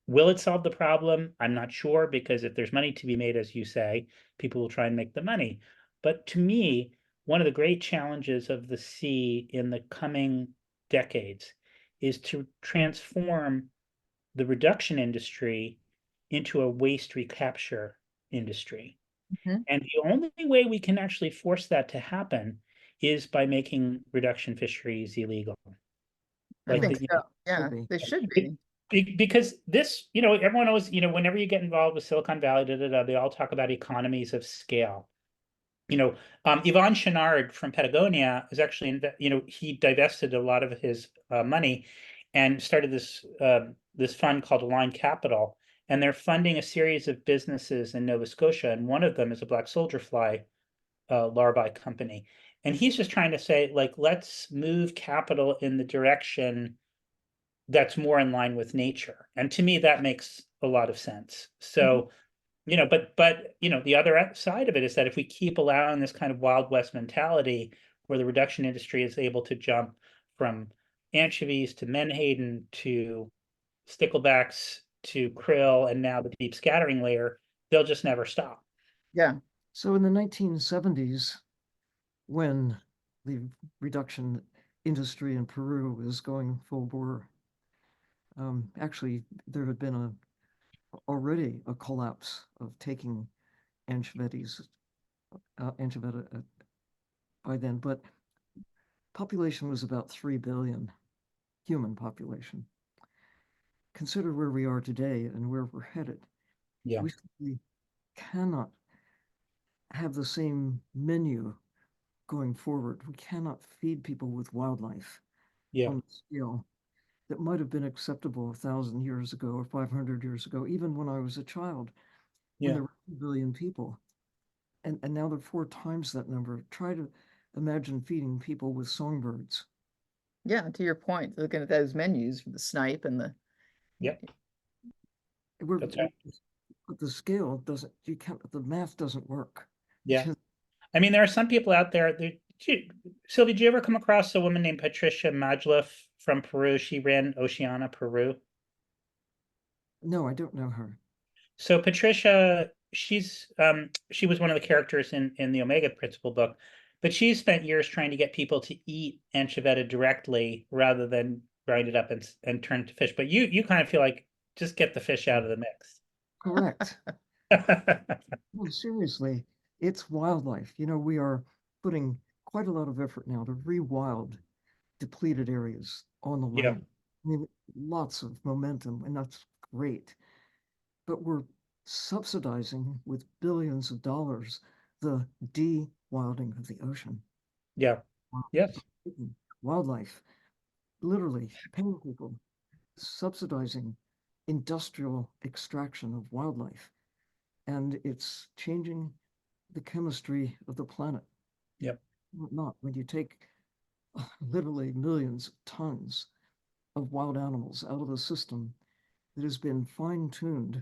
will it solve the problem? I'm not sure, because if there's money to be made, as you say, people will try and make the money. But to me, one of the great challenges of the sea in the coming decades is to transform the reduction industry into a waste recapture industry. Mhm. And the only way we can actually force that to happen is by making reduction fisheries illegal. I Like think the, so. Yeah, be. they should be. because this, everyone knows, whenever you get involved with Silicon Valley, they all talk about economies of scale. Yvon Chouinard from Patagonia is actually, he divested a lot of his money and started this fund called Align Capital, and they're funding a series of businesses in Nova Scotia, and one of them is a black soldier fly larvae company. And he's just trying to say, like, let's move capital in the direction that's more in line with nature. And to me, that makes a lot of sense. So, but the other side of it is that if we keep allowing this kind of Wild West mentality where the reduction industry is able to jump from anchovies to menhaden to sticklebacks to krill and now the deep scattering layer, they'll just never stop. Yeah. So in the 1970s, when the reduction industry in Peru was going full bore, actually there had been already a collapse of taking anchovies, anchoveta by then, but population was about 3 billion, human population. Consider where we are today and where we're headed. Yeah. We simply cannot have the same menu going forward. We cannot feed people with wildlife Yeah. on the scale that might have been acceptable 1,000 years ago or 500 years ago, even when I was a child, when Yeah. there were 2 billion people. And now there are 4 times that number. Try to imagine feeding people with songbirds. Yeah, to your point, looking at those menus for the snipe and the Yep. We're, That's right. but the scale doesn't, the math doesn't work. Yeah. I mean, there are some people out there. Sylvia, did you ever come across a woman named Patricia Majloff from Peru? She ran Oceana Peru. No, I don't know her. So Patricia, she was one of the characters in the Omega Principle book, but she spent years trying to get people to eat anchoveta directly rather than grind it up and turn it to fish. But you kind of feel like just get the fish out of the mix. Correct. No, seriously, it's wildlife. We are putting quite a lot of effort now to rewild depleted areas on the Yeah. land. I mean, lots of momentum, and that's great. But we're subsidizing with billions of dollars the de-wilding of the ocean. Yeah. Yes. Wildlife, literally paying people, subsidizing industrial extraction of wildlife. And it's changing the chemistry of the planet. Yep. Not when you take literally millions of tons of wild animals out of the system that has been fine-tuned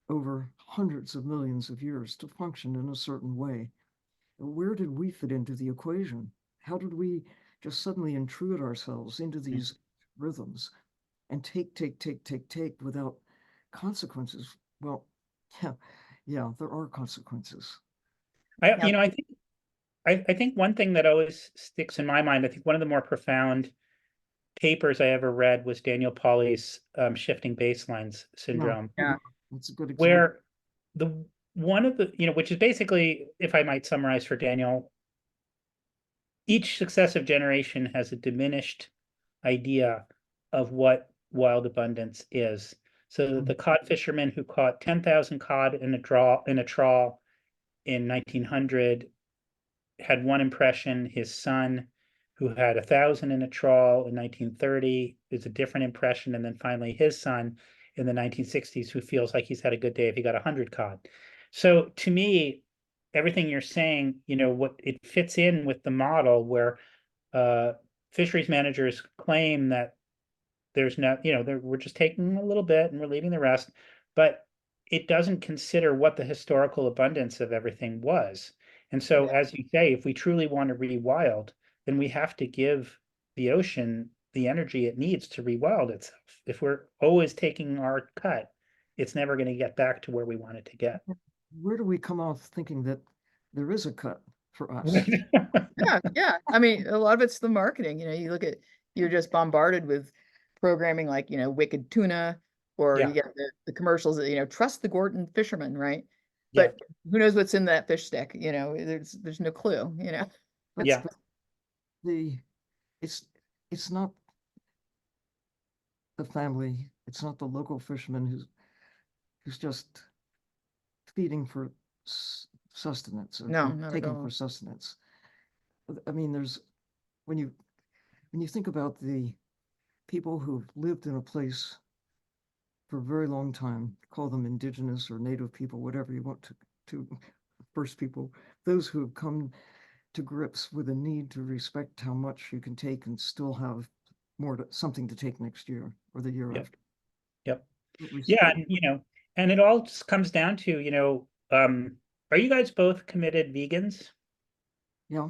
over hundreds of millions of years to function in a certain way. Where did we fit into the equation? How did we just suddenly intrude ourselves into these rhythms and take without consequences? Well, yeah, there are consequences. You know, I think one thing that always sticks in my mind, I think one of the more profound papers I ever read was Daniel Pauly's shifting baselines syndrome, Yeah. That's a good example. where the one of the, you know, which is basically, if I might summarize for Daniel, each successive generation has a diminished idea of what wild abundance is. So the cod fisherman who caught 10,000 cod in a trawl in 1900 had one impression. His son, who had 1,000 in a trawl in 1930, is a different impression. And then finally his son in the 1960s, who feels like he's had a good day if he got 100 cod. So to me, everything you're saying, you know, what it fits in with the model where fisheries managers claim that there's no, you know, we're just taking a little bit and we're leaving the rest, but it doesn't consider what the historical abundance of everything was. And so, as you say, if we truly want to rewild, then we have to give the ocean the energy it needs to rewild itself. If we're always taking our cut, it's never going to get back to where we want it to get. Where do we come off thinking that there is a cut for us? Yeah. I mean, a lot of it's the marketing. You know, you look at, you're just bombarded with programming like, you know, Wicked Tuna, or Yeah. you get the commercials that, you know, trust the Gorton fisherman, right? Yeah. But who knows what's in that fish stick? You know, there's no clue, you know. Yeah. It's not the family, it's not the local fisherman who's just feeding for sustenance, or No, not at taking all. for sustenance. I mean, when you think about the people who've lived in a place for a very long time, call them indigenous or native people, whatever you want to first people, those who have come to grips with the need to respect how much you can take and still have something to take next year or the year Yep. after. Yep. Respect. Yeah, and you know, and it all just comes down to, you know, are you guys both committed vegans? Yeah,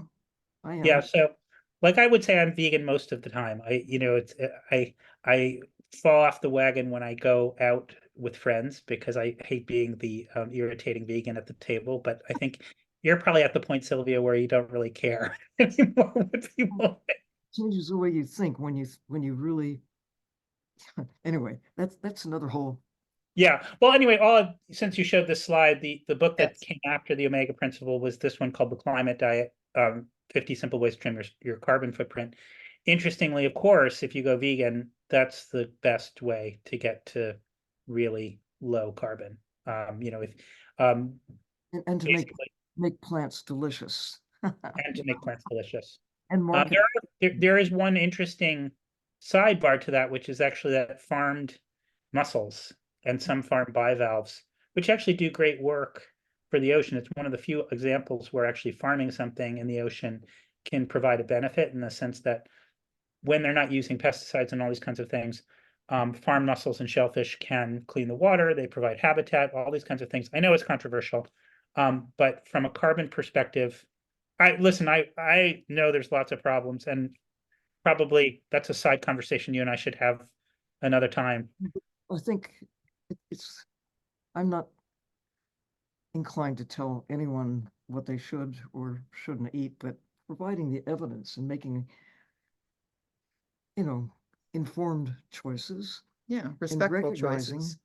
I am. Yeah, so like I would say I'm vegan most of the time. You know, it's I fall off the wagon when I go out with friends because I hate being the irritating vegan at the table. But I think you're probably at the point, Sylvia, where you don't really care anymore what people. Changes the way you think when you really. Anyway, that's another whole. Yeah. Well, anyway, since you showed this slide, the book that Yes. came after the Omega Principle was this one called The Climate Diet, 50 Simple Ways to Trim Your Carbon Footprint. Interestingly, of course, if you go vegan, that's the best way to get to really low carbon. You know, if And to basically, make plants delicious. and to make plants delicious. And market. There is one interesting sidebar to that, which is actually that farmed mussels and some farm bivalves, which actually do great work for the ocean. It's one of the few examples where actually farming something in the ocean can provide a benefit in the sense that when they're not using pesticides and all these kinds of things, farm mussels and shellfish can clean the water, they provide habitat, all these kinds of things. I know it's controversial, but from a carbon perspective, I know there's lots of problems, and probably that's a side conversation you and I should have another time. I think I'm not inclined to tell anyone what they should or shouldn't eat, but providing the evidence and making, informed choices Yeah, and respectful recognizing choices.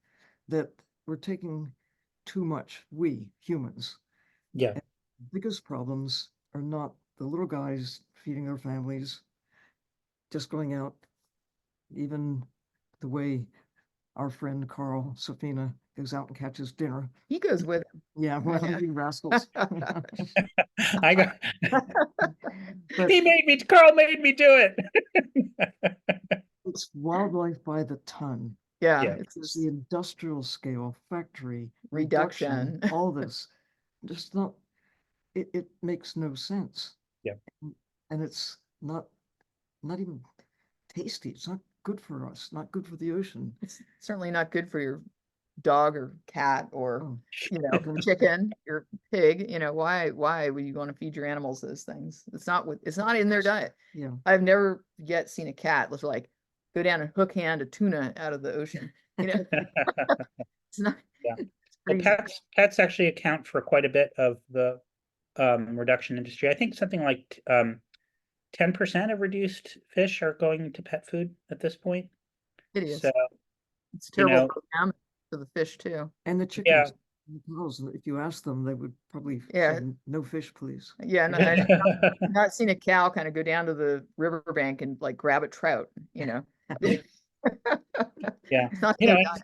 that we're taking too much, we humans. Yeah. And the biggest problems are not the little guys feeding their families, just going out, even the way our friend Carl Safina goes out and catches dinner. He goes with him. Yeah, well, Yeah. you rascals. I got, But Carl made me do it. it's wildlife by the ton. Yeah, Yeah. it's It's this the industrial scale, factory, reduction. all this. Just not, it makes no sense. Yeah. And it's not even tasty. It's not good for us, not good for the ocean. It's certainly not good for your dog or cat or, Oh, you know, chicken, your pig. You know, why would you want to feed your animals those things? It's not in their diet. yeah. I've never yet seen a cat that's like go down and hook hand a tuna out of the ocean. You know, it's not. Yeah. It's Well, crazy. pets actually account for quite a bit of the reduction industry. I think something like 10% of reduced fish are going to pet food at this point. It is. So, It's you terrible know, for them, for the fish too. And the chickens, the cows, if you ask them, they would probably Yeah. say, no fish, please. Yeah, and I've not seen a cow kind of go down to the riverbank and like grab a trout, you know. yeah, It's not you know, their diet.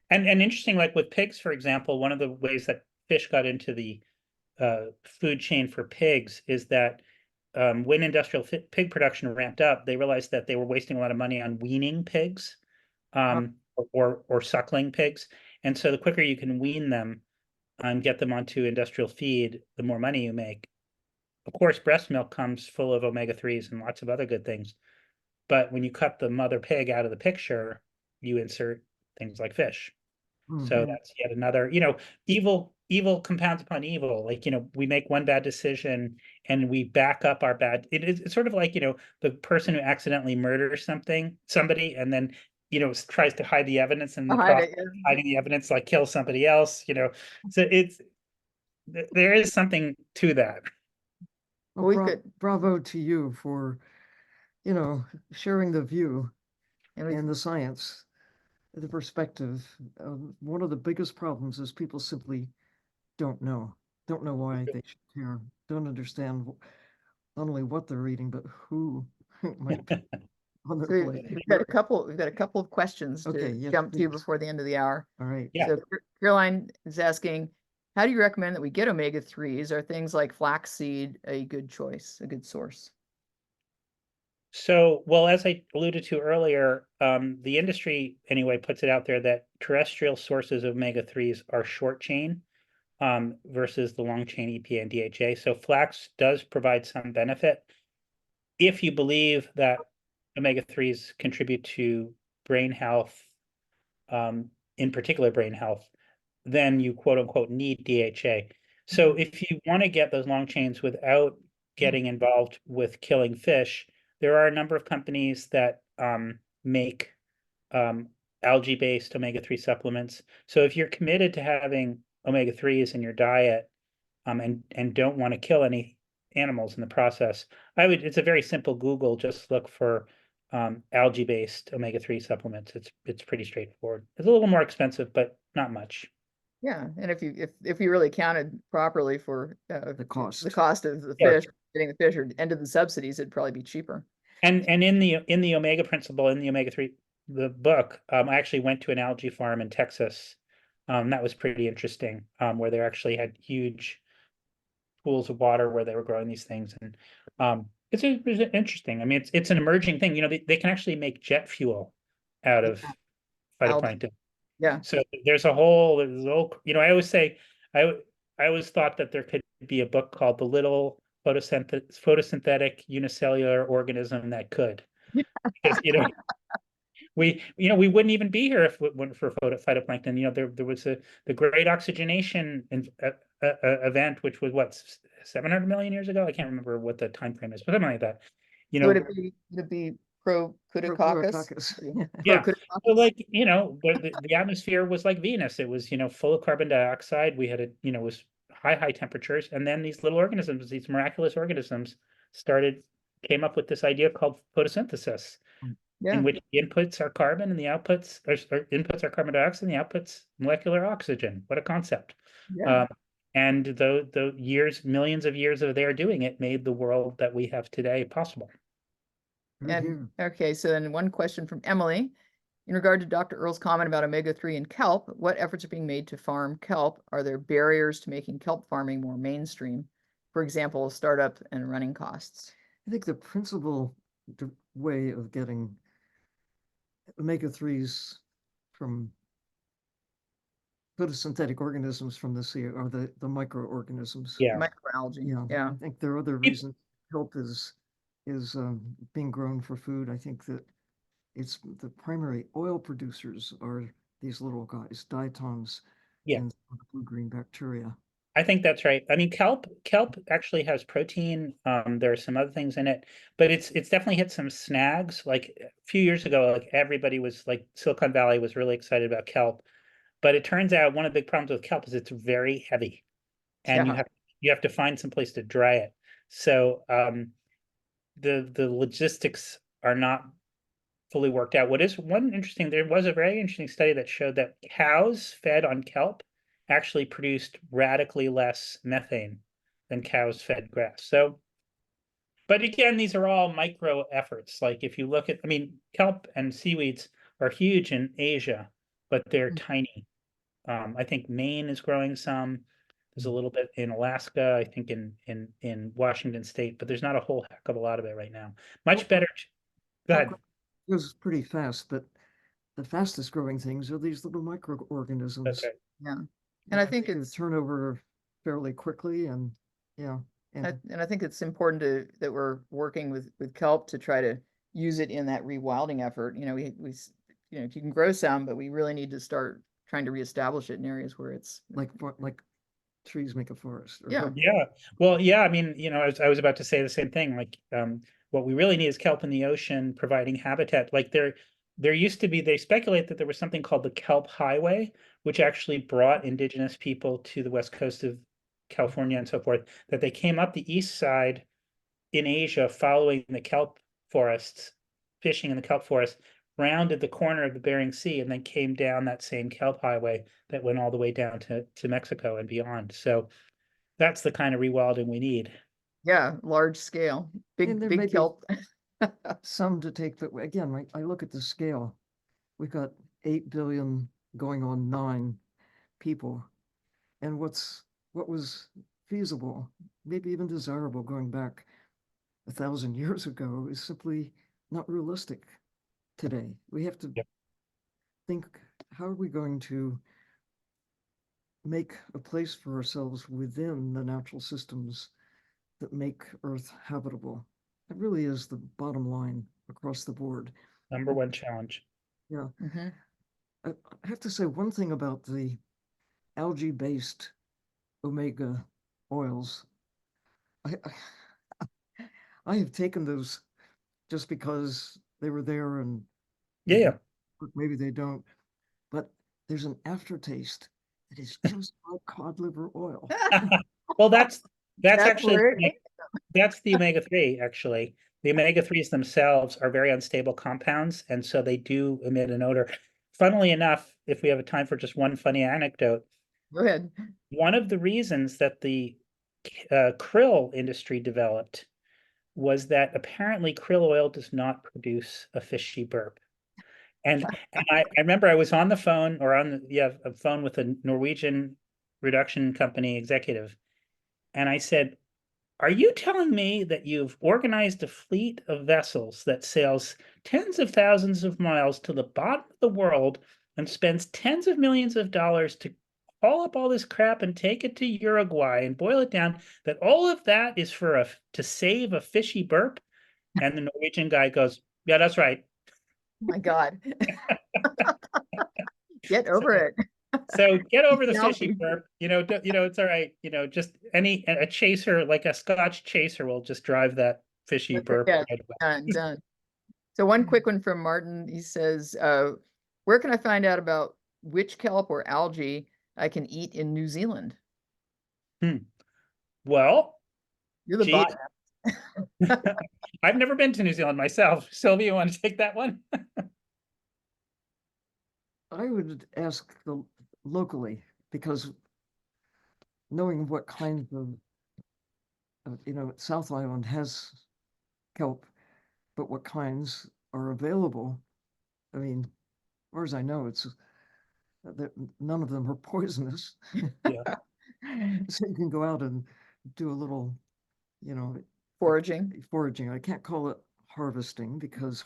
and interesting, like with pigs, for example, one of the ways that fish got into the food chain for pigs is that when industrial pig production ramped up, they realized that they were wasting a lot of money on weaning pigs, or suckling pigs, and so the quicker you can wean them and get them onto industrial feed, the more money you make. Of course, breast milk comes full of omega-3s and lots of other good things. But when you cut the mother pig out of the picture, you insert things like fish. So that's yet another, evil compounds upon evil. Like, we make one bad decision and we back up our bad. It's sort of like, the person who accidentally murders somebody, and then, tries to hide the evidence, and in the Behind process it, yeah. of hiding the evidence, like kills somebody else, So there is something to that. Well, We could, bravo to you for, sharing the view and we, and the science, the perspective. One of the biggest problems is people simply don't know why they should care, don't understand not only what they're reading, but who might be on so their plate. we've got a couple of questions Okay, to yes, jump to please. before the end of the hour. All right. Yeah. So Caroline is asking, how do you recommend that we get omega-3s? Are things like flaxseed a good choice, a good source? So, well, as I alluded to earlier, the industry anyway puts it out there that terrestrial sources of omega-3s are short chain versus the long chain EPA and DHA. So flax does provide some benefit if you believe that omega-3s contribute to brain health, in particular brain health, then you quote unquote need DHA. So if you want to get those long chains without getting involved with killing fish, there are a number of companies that make algae-based omega-3 supplements. So if you're committed to having omega-3s in your diet, and don't want to kill any animals in the process, it's a very simple Google, just look for algae-based omega-3 supplements. It's pretty straightforward. It's a little more expensive, but not much. Yeah, and if you really counted properly for The cost. the cost of the Sure. fish, getting the fish or end of the subsidies, it'd probably be cheaper. And in the omega principle, in the omega-3, the book, I actually went to an algae farm in Texas. That was pretty interesting, where they actually had huge pools of water where they were growing these things, and it's interesting. I mean, it's an emerging thing. They can actually make jet fuel out of phytoplankton. Yeah. So there's a whole, I always say, I always thought that there could be a book called The Little Photosynthetic Unicellular Organism That Could. Because, we wouldn't even be here if it weren't for phytoplankton. There was the Great Oxygenation event, which was what, 700 million years ago? I can't remember what the time frame is, but something like that. Would it be Procurococcus? Yeah. So the atmosphere was like Venus. It was, full of carbon dioxide. We had was high temperatures, and then these little organisms, these miraculous organisms, came up with this idea called photosynthesis. Yeah. In which the inputs are carbon and the outputs inputs are carbon dioxide and the outputs molecular oxygen. What a concept! Yeah. And the millions of years of their doing it made the world that we have today possible. And okay, so then one question from Emily. In regard to Dr. Earle's comment about omega-3 and kelp, what efforts are being made to farm kelp? Are there barriers to making kelp farming more mainstream? For example, startup and running costs. I think the principal way of getting omega-3s from photosynthetic organisms from the sea are the microorganisms. Yeah. Microalgae. Yeah, Yeah. I think there are other reasons kelp is being grown for food. I think that it's the primary oil producers are these little guys, diatoms, Yeah. and blue-green bacteria. I think that's right. I mean, kelp actually has protein. There are some other things in it, but it's definitely hit some snags. Like a few years ago, like everybody was like Silicon Valley was really excited about kelp, but it turns out one of the big problems with kelp is it's very heavy, and Yeah. you have to find some place to dry it. So the logistics are not fully worked out. There was a very interesting study that showed that cows fed on kelp actually produced radically less methane than cows fed grass. So, but again, these are all micro efforts. Like if you look at, I mean, kelp and seaweeds are huge in Asia, but they're tiny. I think Maine is growing some. There's a little bit in Alaska, I think in Washington State, but there's not a whole heck of a lot of it right now. Much better. Go ahead. It goes pretty fast, but the fastest growing things are these little microorganisms. That's right. Yeah. And I think they it's turn over fairly quickly, and yeah. and I think it's important that we're working with kelp to try to use it in that rewilding effort. You know, we you know, you can grow some, but we really need to start trying to reestablish it in areas where it's like trees make a forest. Yeah. Yeah. Well, yeah, I mean, you know, I was about to say the same thing. Like, what we really need is kelp in the ocean providing habitat. Like there used to be, they speculate that there was something called the Kelp Highway, which actually brought indigenous people to the west coast of California and so forth, that they came up the east side in Asia following the kelp forests, fishing in the kelp forest, rounded the corner of the Bering Sea, and then came down that same kelp highway that went all the way down to Mexico and beyond. So that's the kind of rewilding we need. Yeah, large scale, And there may big be kelp. some to take, but again, I look at the scale. We've got 8 billion going on 9 people. And what was feasible, maybe even desirable going back 1,000 years ago is simply not realistic today. We have to Yep. think, how are we going to make a place for ourselves within the natural systems that make Earth habitable? It really is the bottom line across the board. Number one challenge. Yeah. Mm-hmm. I have to say one thing about the algae-based omega oils. I have taken those just because they were there, and Yeah. maybe they don't, but there's an aftertaste that is just like cod liver oil. Well, that's actually where it that's the omega-3 actually. The omega-3s themselves are very unstable compounds, and so they do emit an odor. Funnily enough, if we have a time for just one funny anecdote, Go ahead. one of the reasons that the krill industry developed was that apparently krill oil does not produce a fishy burp. And I remember I was on the phone or a phone with a Norwegian reduction company executive, and I said, "Are you telling me that you've organized a fleet of vessels that sails tens of thousands of miles to the bottom of the world and spends tens of millions of dollars to haul up all this crap and take it to Uruguay and boil it down, that all of that is to save a fishy burp?" And the Norwegian guy goes, "Yeah, that's right." Oh my God. Get over it. So get over the Now fishy we- burp. It's all right. Just a chaser, like a Scotch chaser, will just drive that fishy burp Yeah, right away. done. So one quick one from Martin. He says, where can I find out about which kelp or algae I can eat in New Zealand? Well, You're the gee, bot. I've never been to New Zealand myself. Sylvia, you want to take that one? I would ask locally, because knowing what kinds of, South Island has kelp, but what kinds are available. I mean, far as I know, it's that none of them are poisonous. Yeah. So you can go out and do a little, Foraging. foraging. I can't call it harvesting because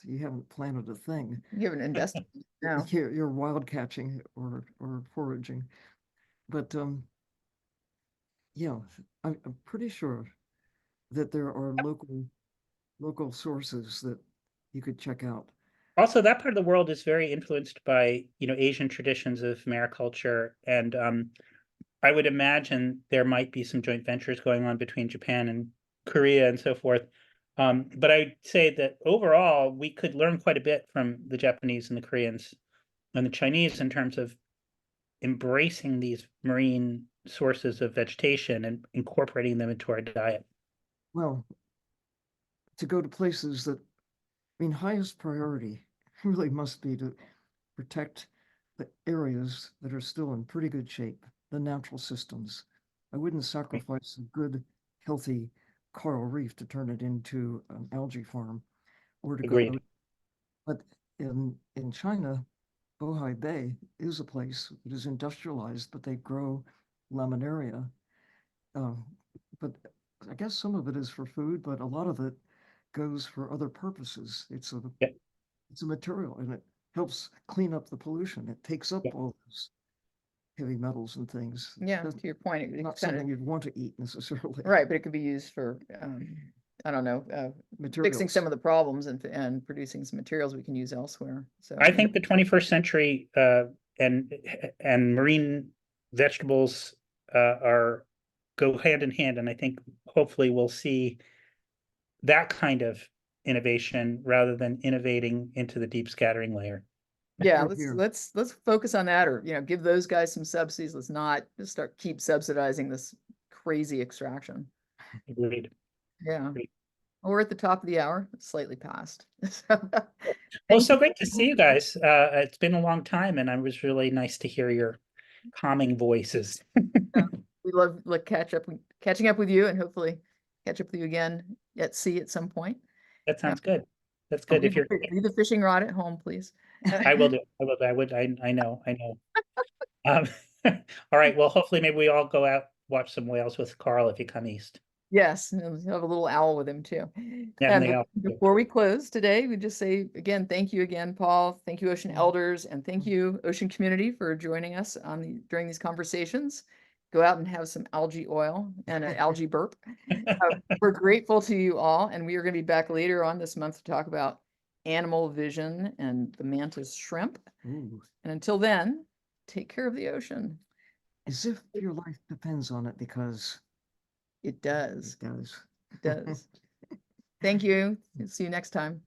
you haven't planted a thing. You haven't invested. No. You're wild catching or foraging. But yeah, I'm pretty sure that there are local sources that you could check out. Also, that part of the world is very influenced by, Asian traditions of mariculture. And I would imagine there might be some joint ventures going on between Japan and Korea and so forth. But I'd say that overall, we could learn quite a bit from the Japanese and the Koreans and the Chinese in terms of embracing these marine sources of vegetation and incorporating them into our diet. Well, to go to places that, highest priority really must be to protect the areas that are still in pretty good shape, the natural systems. I wouldn't sacrifice a good, healthy coral reef to turn it into an algae farm or to Agreed. go. But in China, Bohai Bay is a place that is industrialized, but they grow laminaria. But I guess some of it is for food, but a lot of it goes for other purposes. It's a material, and it helps clean up the pollution. It takes up all those heavy metals and things. Yeah, to your point, it's Not something you'd want to eat necessarily. right, but it could be used for, I don't know, fixing Materials. some of the problems and producing some materials we can use elsewhere. So I think the 21st century and marine vegetables go hand in hand, and I think hopefully we'll see that kind of innovation rather than innovating into the deep scattering layer. yeah, Here. let's focus on that, or give those guys some subsidies. Let's not just keep subsidizing this crazy extraction. Agreed. Yeah. Agreed. Well, we're at the top of the hour, slightly past. Well, so great to see you guys. It's been a long time, and it was really nice to hear your calming voices. We love catching up with you, and hopefully catch up with you again at sea at some point. That sounds good. That's good. If you're, leave the fishing rod at home, please. I will do. I know. All right. Well, hopefully, maybe we all go out watch some whales with Carl if you come east. Yes, and he'll have a little owl with him too. Yeah, And they all- before we close today, we just say again, thank you again, Paul. Thank you, Ocean Elders, and thank you, Ocean Community, for joining us during these conversations. Go out and have some algae oil and an algae burp. We're grateful to you all, and we are going to be back later on this month to talk about animal vision and the mantis shrimp. Ooh. And until then, take care of the ocean. As if your life depends on it, because It does. it does. It does. Thank you. See you next time.